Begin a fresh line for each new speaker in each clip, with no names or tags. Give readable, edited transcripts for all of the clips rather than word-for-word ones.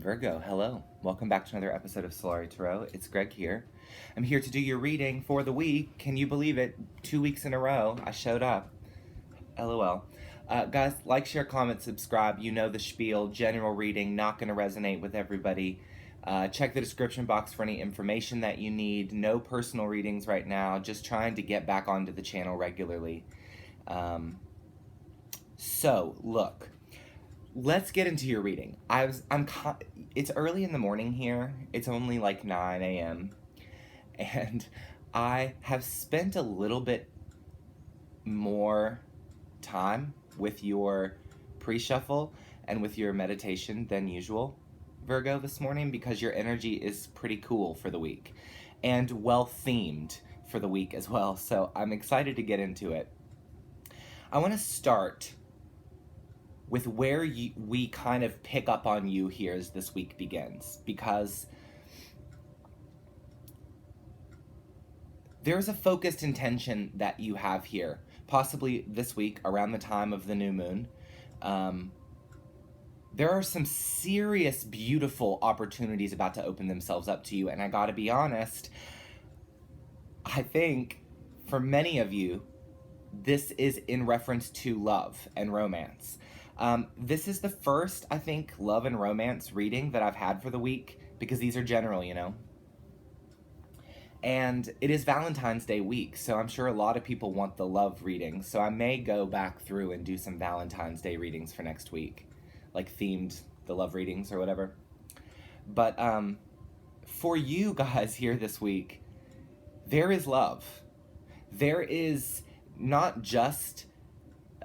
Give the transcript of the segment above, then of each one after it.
Virgo, hello. Welcome back to another episode of Solari Tarot. It's Greg here. I'm here to do your reading for the week. Can you believe it? 2 weeks in a row, I showed up. LOL. Guys, like, share, comment, subscribe. You know the spiel. General reading, not going to resonate with everybody. Check the description box for any information that you need. No personal readings right now. Just trying to get back onto the channel regularly. So, look. Let's get into your reading. It's early in the morning here. It's only like 9 a.m. And I have spent a little bit more time with your pre-shuffle and with your meditation than usual, Virgo, this morning, because your energy is pretty cool for the week and well-themed for the week as well. So I'm excited to get into it. I want to start with where we kind of pick up on you here as this week begins, because there's a focused intention that you have here, possibly this week around the time of the new moon. There are some serious, beautiful opportunities about to open themselves up to you, and I gotta be honest, I think for many of you, this is in reference to love and romance. This is the first, I think, love and romance reading that I've had for the week, because these are general, you know. And it is Valentine's Day week, so I'm sure a lot of people want the love reading, so I may go back through and do some Valentine's Day readings for next week, like themed the love readings or whatever. But for you guys here this week, there is love. There is not just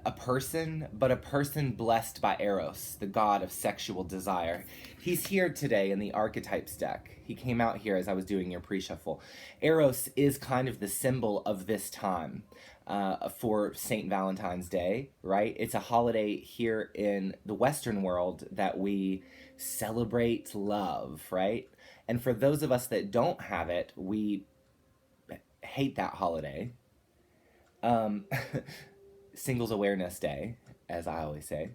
a person, but a person blessed by Eros, the god of sexual desire. He's here today in the Archetypes deck. He came out here as I was doing your pre-shuffle. Eros is kind of the symbol of this time for St. Valentine's Day, right? It's a holiday here in the Western world that we celebrate love, right? And for those of us that don't have it, we hate that holiday. Singles Awareness Day, as I always say.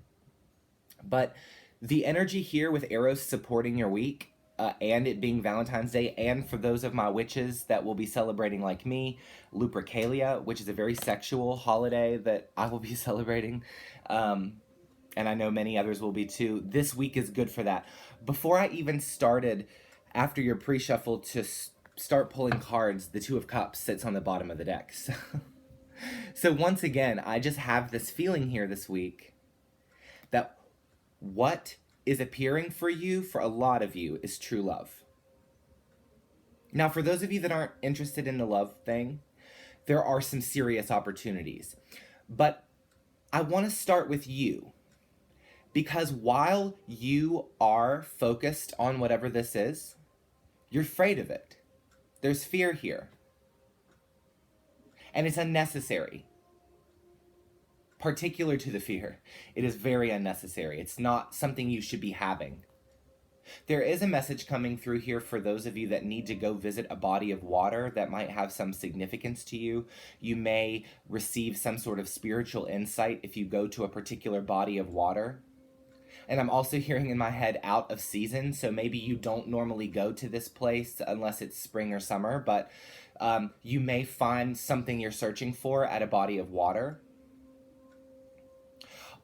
But the energy here with Eros supporting your week, and it being Valentine's Day, and for those of my witches that will be celebrating like me, Lupercalia, which is a very sexual holiday that I will be celebrating, and I know many others will be too. This week is good for that. Before I even started, after your pre-shuffle, to start pulling cards, the Two of Cups sits on the bottom of the deck. So once again, I just have this feeling here this week that what is appearing for you, for a lot of you, is true love. Now, for those of you that aren't interested in the love thing, there are some serious opportunities. But I want to start with you, because while you are focused on whatever this is, you're afraid of it. There's fear here. And it's unnecessary. Particular to the fear, it is very unnecessary. It's not something you should be having. There is a message coming through here for those of you that need to go visit a body of water that might have some significance to you. You may receive some sort of spiritual insight if you go to a particular body of water. And I'm also hearing in my head out of season, so maybe you don't normally go to this place unless it's spring or summer, but you may find something you're searching for at a body of water.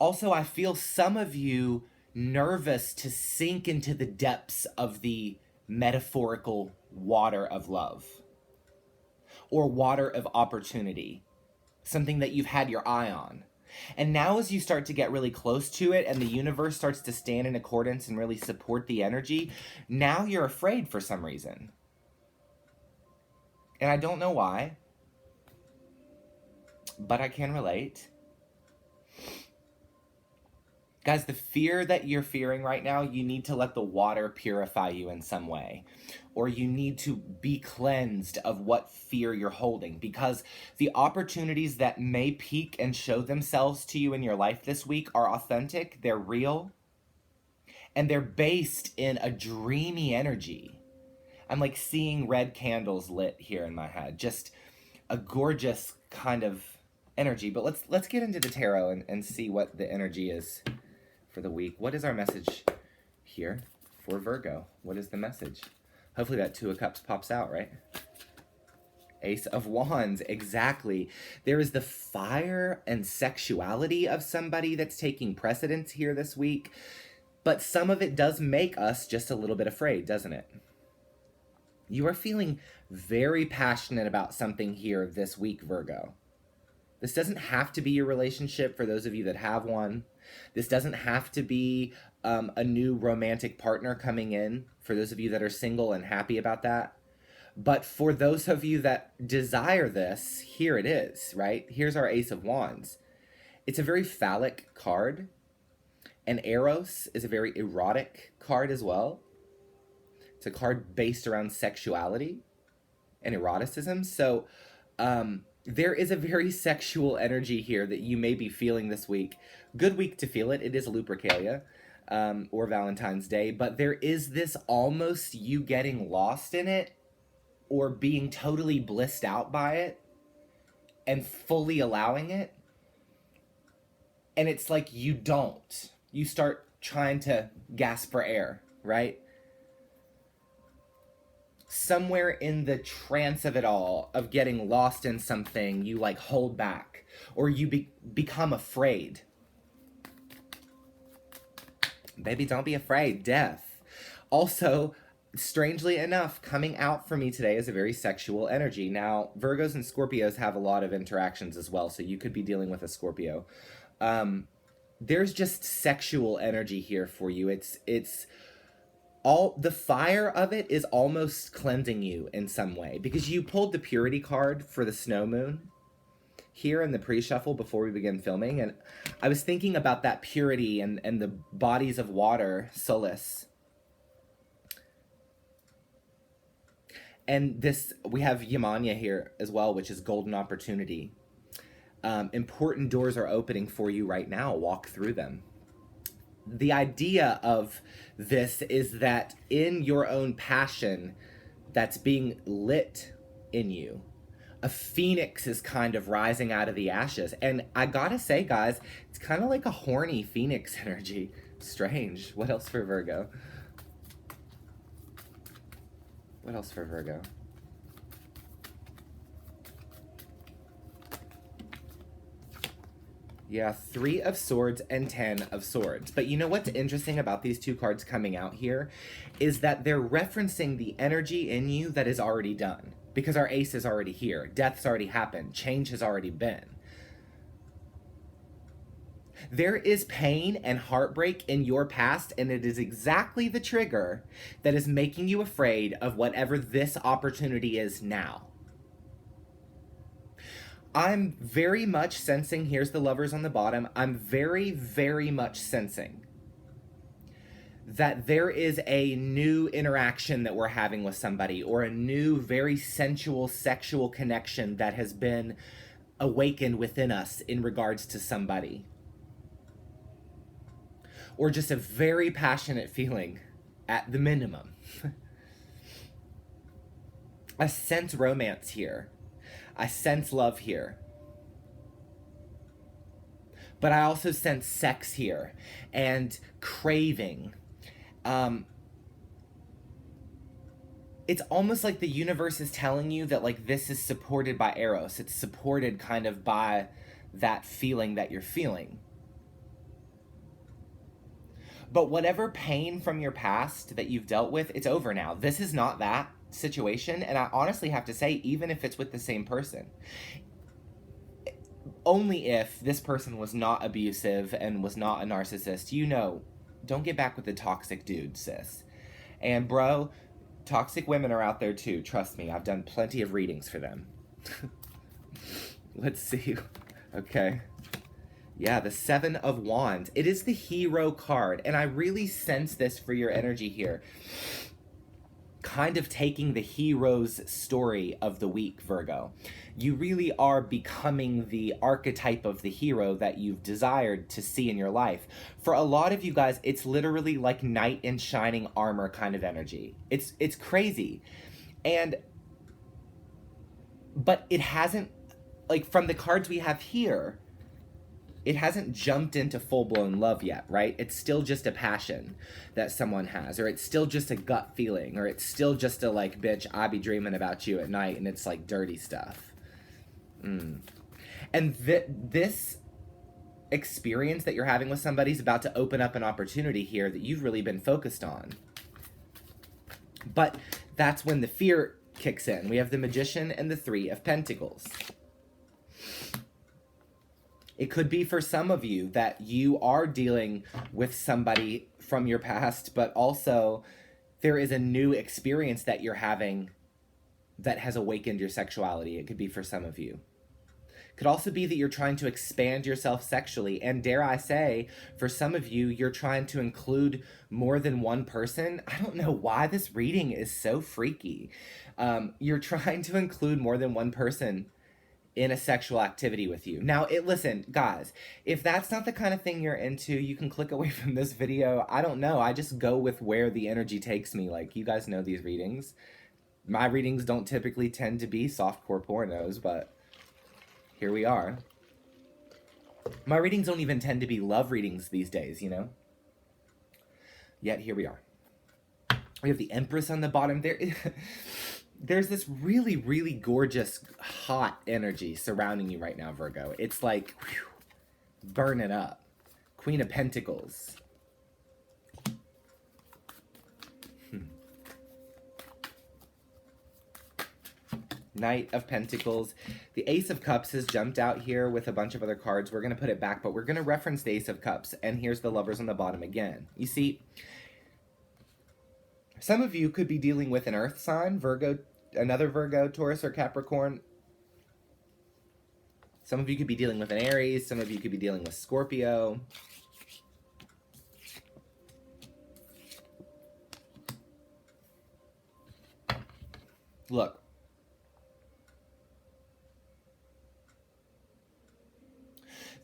Also, I feel some of you nervous to sink into the depths of the metaphorical water of love or water of opportunity, something that you've had your eye on. And now as you start to get really close to it and the universe starts to stand in accordance and really support the energy, now you're afraid for some reason. And I don't know why, but I can relate. Guys, the fear that you're fearing right now, you need to let the water purify you in some way. Or you need to be cleansed of what fear you're holding. Because the opportunities that may peak and show themselves to you in your life this week are authentic, they're real, and they're based in a dreamy energy. I'm like seeing red candles lit here in my head. Just a gorgeous kind of energy. But let's get into the tarot and see what the energy is for the week. What is our message here for Virgo? What is the message? Hopefully that Two of Cups pops out, right? Ace of Wands, exactly. There is the fire and sexuality of somebody that's taking precedence here this week, but some of it does make us just a little bit afraid, doesn't it? You are feeling very passionate about something here this week, Virgo. This doesn't have to be your relationship for those of you that have one. This doesn't have to be a new romantic partner coming in for those of you that are single and happy about that. But for those of you that desire this, here it is, right? Here's our Ace of Wands. It's a very phallic card, and Eros is a very erotic card as well. It's a card based around sexuality and eroticism. So there is a very sexual energy here that you may be feeling this week. Good week to feel it. It is Lupercalia or Valentine's Day, but there is this almost you getting lost in it or being totally blissed out by it and fully allowing it. And it's like you don't. You start trying to gasp for air, right? Somewhere in the trance of it all, of getting lost in something, you like hold back or you become afraid. Baby, don't be afraid. Death. Also, strangely enough, coming out for me today is a very sexual energy. Now, Virgos and Scorpios have a lot of interactions as well, so you could be dealing with a Scorpio. There's just sexual energy here for you. It's all the fire of it is almost cleansing you in some way because you pulled the purity card for the snow moon here in the pre-shuffle before we begin filming, and I was thinking about that purity and the bodies of water, solace. And this, we have Yamanya here as well, which is golden opportunity. Important doors are opening for you right now. Walk through them. The idea of this is that in your own passion that's being lit in you, a phoenix is kind of rising out of the ashes. And I gotta say, guys, it's kind of like a horny phoenix energy. Strange. What else for Virgo? What else for Virgo? Yeah, 3 of Swords and 10 of Swords. But you know what's interesting about these two cards coming out here is that they're referencing the energy in you that is already done. Because our ace is already here. Death's already happened. Change has already been. There is pain and heartbreak in your past, and it is exactly the trigger that is making you afraid of whatever this opportunity is now. I'm very much sensing, here's the Lovers on the bottom, I'm very, very much sensing that there is a new interaction that we're having with somebody, or a new, very sensual, sexual connection that has been awakened within us in regards to somebody. Or just a very passionate feeling at the minimum. I sense romance here. I sense love here. But I also sense sex here and craving. It's almost like the universe is telling you that like this is supported by Eros. It's supported kind of by that feeling that you're feeling. But whatever pain from your past that you've dealt with, it's over now. This is not that situation, and I honestly have to say, even if it's with the same person, only if this person was not abusive and was not a narcissist, you know, don't get back with the toxic dude, sis. And bro, toxic women are out there too, trust me. I've done plenty of readings for them. Let's see. Okay. Yeah, the 7 of Wands. It is the hero card, and I really sense this for your energy here. Kind of taking the hero's story of the week, Virgo. You really are becoming the archetype of the hero that you've desired to see in your life. For a lot of you guys, it's literally like knight in shining armor kind of energy. It's crazy. But it hasn't, like from the cards we have here, it hasn't jumped into full-blown love yet, right? It's still just a passion that someone has, or it's still just a gut feeling, or it's still just a like, bitch, I be dreaming about you at night, and it's like dirty stuff. And this experience that you're having with somebody is about to open up an opportunity here that you've really been focused on. But that's when the fear kicks in. We have the Magician and the Three of Pentacles. It could be for some of you that you are dealing with somebody from your past, but also there is a new experience that you're having that has awakened your sexuality. It could be for some of you. Could also be that you're trying to expand yourself sexually, and dare I say, for some of you, you're trying to include more than one person. I don't know why this reading is so freaky. You're trying to include more than one person in a sexual activity with you. Now, listen, guys, if that's not the kind of thing you're into, you can click away from this video. I don't know. I just go with where the energy takes me. Like, you guys know these readings. My readings don't typically tend to be softcore pornos, but here we are. My readings don't even tend to be love readings these days, you know? Yet here we are. We have the Empress on the bottom. There's this really, really gorgeous, hot energy surrounding you right now, Virgo. It's like, whew, burn it up. Queen of Pentacles. Knight of Pentacles. The Ace of Cups has jumped out here with a bunch of other cards. We're going to put it back, but we're going to reference the Ace of Cups. And here's the Lovers on the bottom again. You see, some of you could be dealing with an earth sign, Virgo, another Virgo, Taurus, or Capricorn. Some of you could be dealing with an Aries. Some of you could be dealing with Scorpio. Look.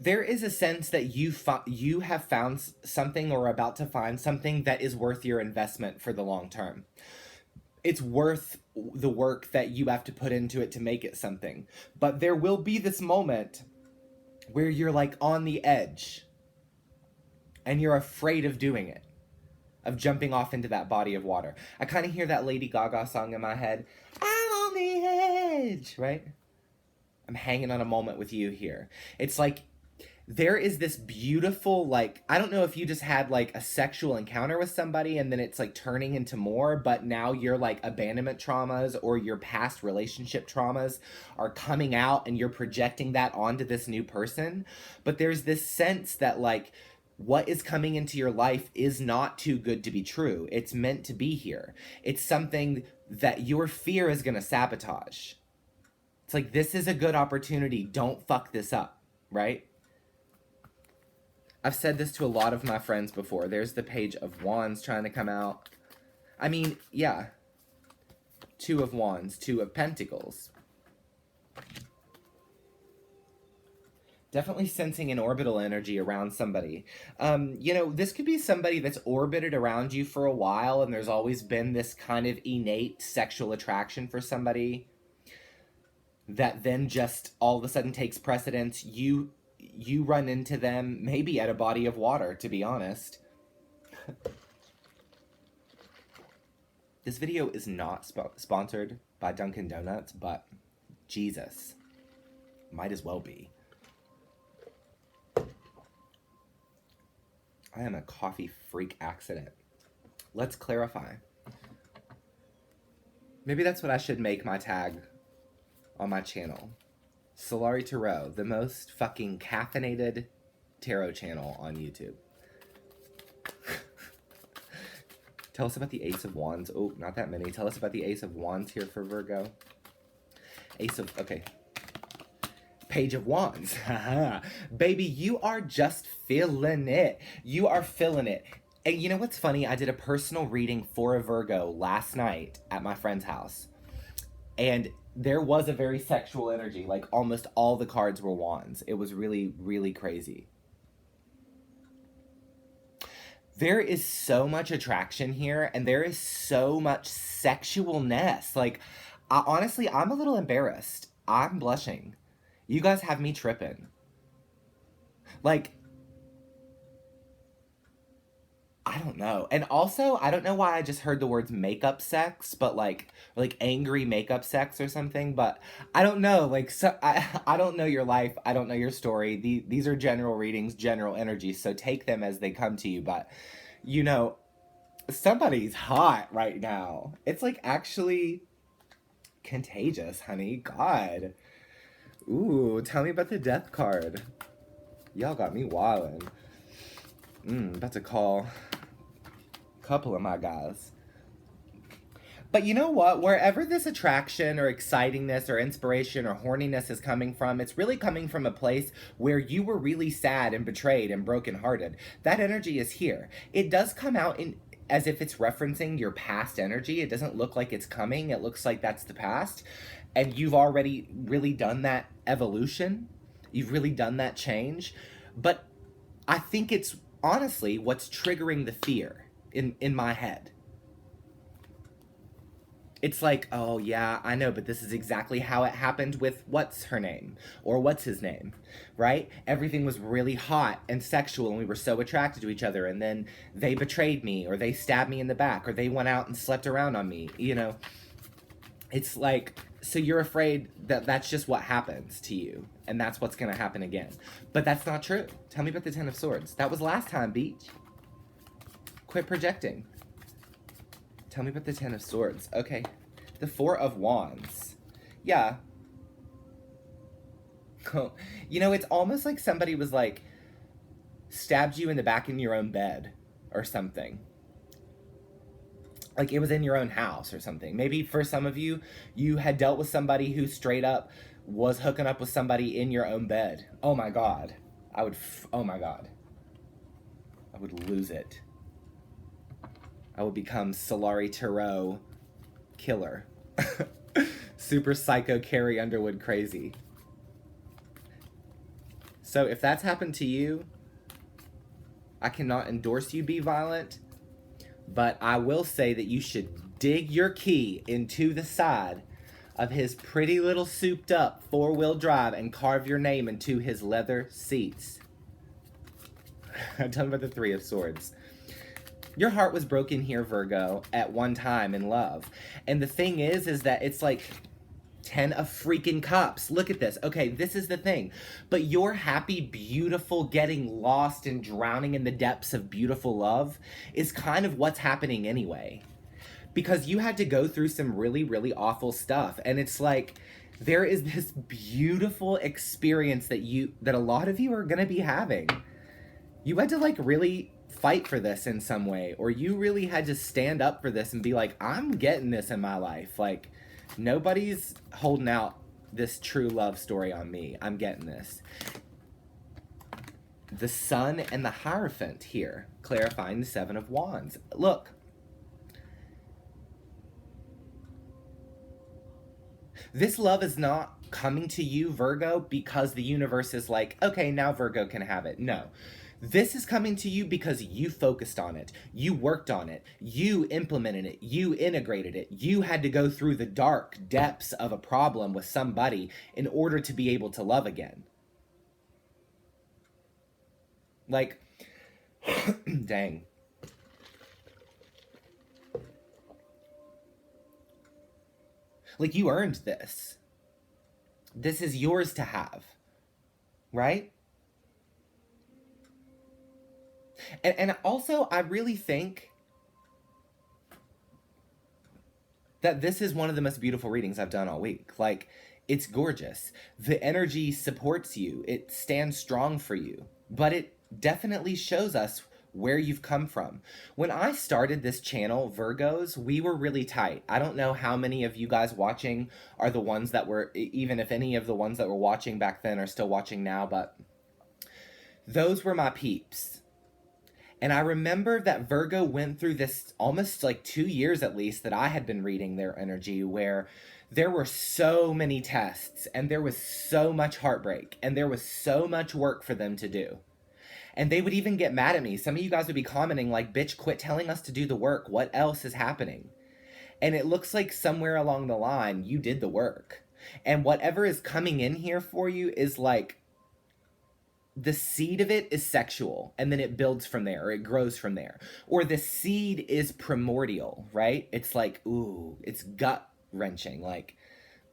There is a sense that you have found something or are about to find something that is worth your investment for the long term. It's worth the work that you have to put into it to make it something. But there will be this moment where you're like on the edge and you're afraid of doing it, of jumping off into that body of water. I kind of hear that Lady Gaga song in my head. I'm on the edge, right? I'm hanging on a moment with you here. It's like, there is this beautiful, like, I don't know if you just had like a sexual encounter with somebody and then it's like turning into more, but now your like abandonment traumas or your past relationship traumas are coming out and you're projecting that onto this new person. But there's this sense that like what is coming into your life is not too good to be true. It's meant to be here. It's something that your fear is going to sabotage. It's like, this is a good opportunity. Don't fuck this up, right? I've said this to a lot of my friends before. There's the Page of Wands trying to come out. I mean, yeah. Two of Wands, Two of Pentacles. Definitely sensing an orbital energy around somebody. You know, this could be somebody that's orbited around you for a while and there's always been this kind of innate sexual attraction for somebody that then just all of a sudden takes precedence. You run into them maybe at a body of water, to be honest. This video is not sponsored by Dunkin' Donuts, but Jesus, might as well be. I am a coffee freak accident. Let's clarify. Maybe that's what I should make my tag on my channel. Solari Tarot, the most fucking caffeinated tarot channel on YouTube. Tell us about the Ace of Wands. Oh, not that many. Tell us about the Ace of Wands here for Virgo. Okay. Page of Wands. Baby, you are just feeling it. You are feeling it. And you know what's funny? I did a personal reading for a Virgo last night at my friend's house. And there was a very sexual energy. Like, almost all the cards were wands. It was really, really crazy. There is so much attraction here, and there is so much sexualness. Like, honestly, I'm a little embarrassed. I'm blushing. You guys have me tripping. Like, I don't know. And also, I don't know why I just heard the words makeup sex, but like angry makeup sex or something, but I don't know. Like so I don't know your life. I don't know your story. These are general readings, general energies, so take them as they come to you, but you know, somebody's hot right now. It's like actually contagious, honey. God. Ooh, tell me about the death card. Y'all got me wildin'. About to call a couple of my guys. But you know what? Wherever this attraction or excitingness or inspiration or horniness is coming from, it's really coming from a place where you were really sad and betrayed and brokenhearted. That energy is here. It does come out in as if it's referencing your past energy. It doesn't look like it's coming. It looks like that's the past. And you've already really done that evolution. You've really done that change. But I think it's honestly what's triggering the fear in my head. It's like, oh yeah, I know, but this is exactly how it happened with what's her name or what's his name, right? Everything was really hot and sexual and we were so attracted to each other, and then they betrayed me or they stabbed me in the back or they went out and slept around on me, you know? It's like, so you're afraid that that's just what happens to you and that's what's going to happen again. But that's not true. Tell me about the Ten of Swords. That was last time, Beach. Quit projecting. Tell me about the Ten of Swords. Okay. The Four of Wands. Yeah. You know, it's almost like somebody was like, stabbed you in the back in your own bed or something. Like it was in your own house or something. Maybe for some of you, you had dealt with somebody who straight up was hooking up with somebody in your own bed. Oh my God. Oh my God. I would lose it. I would become Solari Tarot killer. Super psycho Carrie Underwood crazy. So if that's happened to you, I cannot endorse you be violent, but I will say that you should dig your key into the side of his pretty little souped up 4-wheel drive and carve your name into his leather seats. I'm talking about the Three of Swords. Your heart was broken here, Virgo, at one time in love. And the thing is that it's like 10 of freaking cups. Look at this. Okay, this is the thing. But your happy, beautiful, getting lost and drowning in the depths of beautiful love is kind of what's happening anyway. Because you had to go through some really, really awful stuff. And it's like, there is this beautiful experience that a lot of you are going to be having. You had to like really fight for this in some way, or you really had to stand up for this and be like, I'm getting this in my life. Like, nobody's holding out this true love story on me. I'm getting this. The Sun and the Hierophant here, clarifying the Seven of Wands. Look. This love is not coming to you, Virgo, because the universe is like, okay, now Virgo can have it. No. This is coming to you because you focused on it. You worked on it. You implemented it. You integrated it. You had to go through the dark depths of a problem with somebody in order to be able to love again. Like, dang. Like, you earned this. This is yours to have. Right? And also, I really think that this is one of the most beautiful readings I've done all week. Like, it's gorgeous. The energy supports you. It stands strong for you. But it definitely shows us where you've come from. When I started this channel, Virgos, we were really tight. I don't know how many of you guys watching are the ones that were, even if any of the ones that were watching back then are still watching now, but those were my peeps. And I remember that Virgo went through this almost like 2 years at least that I had been reading their energy, where there were so many tests and there was so much heartbreak and there was so much work for them to do. And they would even get mad at me. Some of you guys would be commenting like, bitch, quit telling us to do the work. What else is happening? And it looks like somewhere along the line, you did the work. And whatever is coming in here for you is like the seed of it is sexual, and then it builds from there, or it grows from there. Or the seed is primordial, right? It's like, ooh, it's gut wrenching. Like,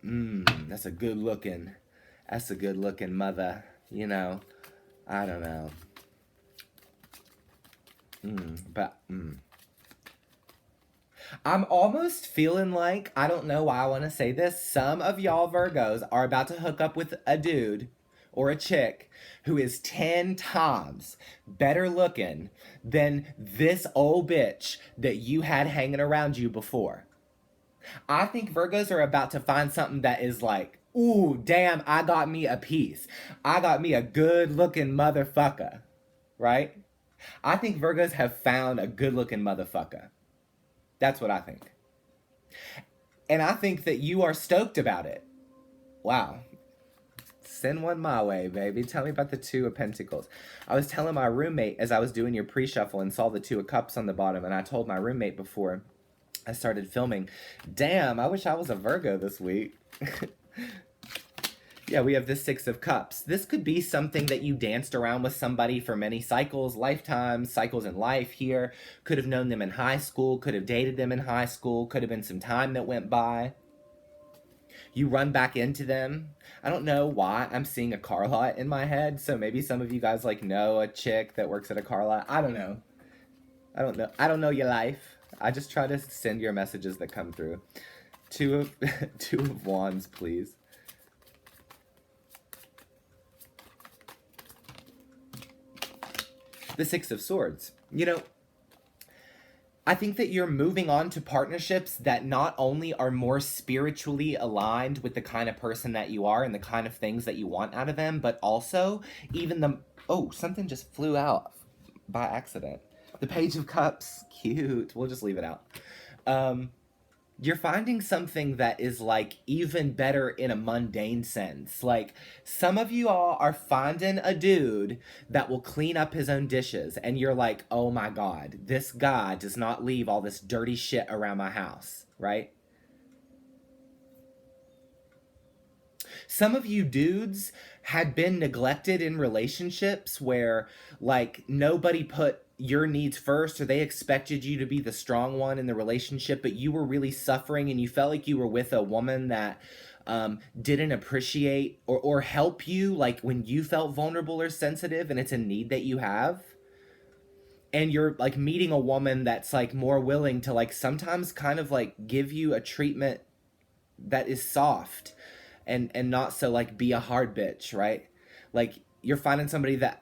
that's a good looking mother, you know. I don't know. I'm almost feeling like, I don't know why I want to say this, some of y'all Virgos are about to hook up with a dude or a chick who is 10 times better looking than this old bitch that you had hanging around you before. I think Virgos are about to find something that is like, ooh, damn, I got me a piece. I got me a good looking motherfucker, right? I think Virgos have found a good looking motherfucker. That's what I think. And I think that you are stoked about it. Wow. Send one my way, baby. Tell me about the Two of Pentacles. I was telling my roommate as I was doing your pre-shuffle and saw the Two of Cups on the bottom, and I told my roommate before I started filming, damn, I wish I was a Virgo this week. Yeah, we have the Six of Cups. This could be something that you danced around with somebody for many cycles, lifetimes, cycles in life here. Could have known them in high school, could have dated them in high school, could have been some time that went by. You run back into them. I don't know why I'm seeing a car lot in my head, so maybe some of you guys like know a chick that works at a car lot. I don't know. I don't know your life. I just try to send your messages that come through. Two of Wands, please. The Six of Swords. You know, I think that you're moving on to partnerships that not only are more spiritually aligned with the kind of person that you are and the kind of things that you want out of them, but also even the... Oh, something just flew out by accident. The Page of Cups. Cute. We'll just leave it out. You're finding something that is like even better in a mundane sense. Like some of you all are finding a dude that will clean up his own dishes and you're like, oh my God, this guy does not leave all this dirty shit around my house, right? Some of you dudes had been neglected in relationships where like nobody put your needs first, or they expected you to be the strong one in the relationship, but you were really suffering and you felt like you were with a woman that didn't appreciate or help you like when you felt vulnerable or sensitive and it's a need that you have. And you're like meeting a woman that's like more willing to like sometimes kind of like give you a treatment that is soft and not so like be a hard bitch, right? Like you're finding somebody that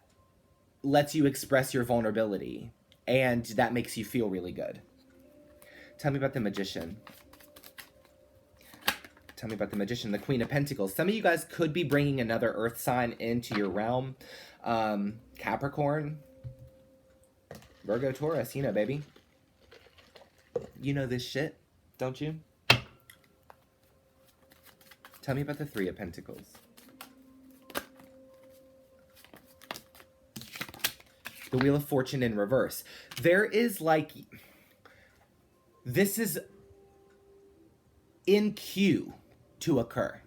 lets you express your vulnerability, and that makes you feel really good. Tell me about the Magician. Tell me about the Magician, the Queen of Pentacles. Some of you guys could be bringing another earth sign into your realm. Capricorn, Virgo, Taurus, you know, baby. You know this shit, don't you? Tell me about the Three of Pentacles. The Wheel of Fortune in reverse. There is like, this is in queue to occur.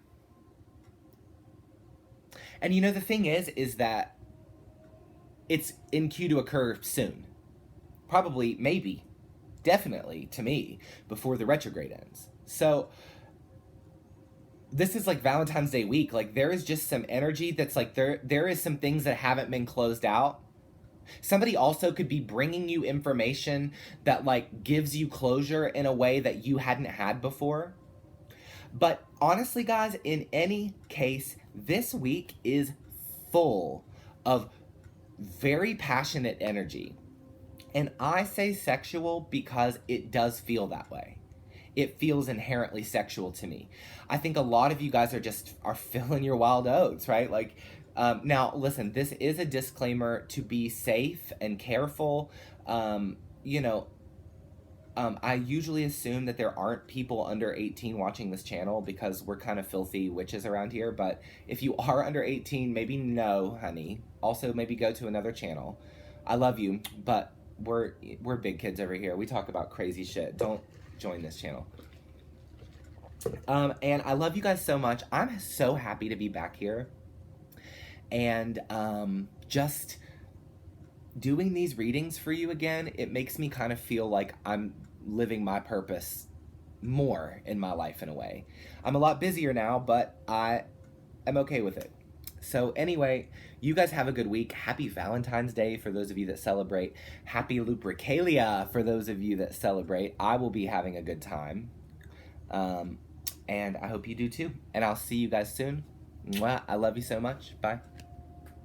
And you know, the thing is that it's in queue to occur soon. Probably, maybe, definitely to me, before the retrograde ends. So this is like Valentine's Day week. Like there is just some energy that's like, there is some things that haven't been closed out. Somebody also could be bringing you information that like gives you closure in a way that you hadn't had before. But honestly, guys, in any case, this week is full of very passionate energy. And I say sexual because it does feel that way. It feels inherently sexual to me. I think a lot of you guys are feeling your wild oats, right? Like, now, listen, this is a disclaimer to be safe and careful. You know, I usually assume that there aren't people under 18 watching this channel because we're kind of filthy witches around here. But if you are under 18, maybe no, honey. Also, maybe go to another channel. I love you, but we're big kids over here. We talk about crazy shit. Don't join this channel. And I love you guys so much. I'm so happy to be back here. And just doing these readings for you again, it makes me kind of feel like I'm living my purpose more in my life in a way. I'm a lot busier now, but I am okay with it. So anyway, you guys have a good week. Happy Valentine's Day for those of you that celebrate. Happy Lupercalia for those of you that celebrate. I will be having a good time. And I hope you do too. And I'll see you guys soon. Mwah. I love you so much. Bye.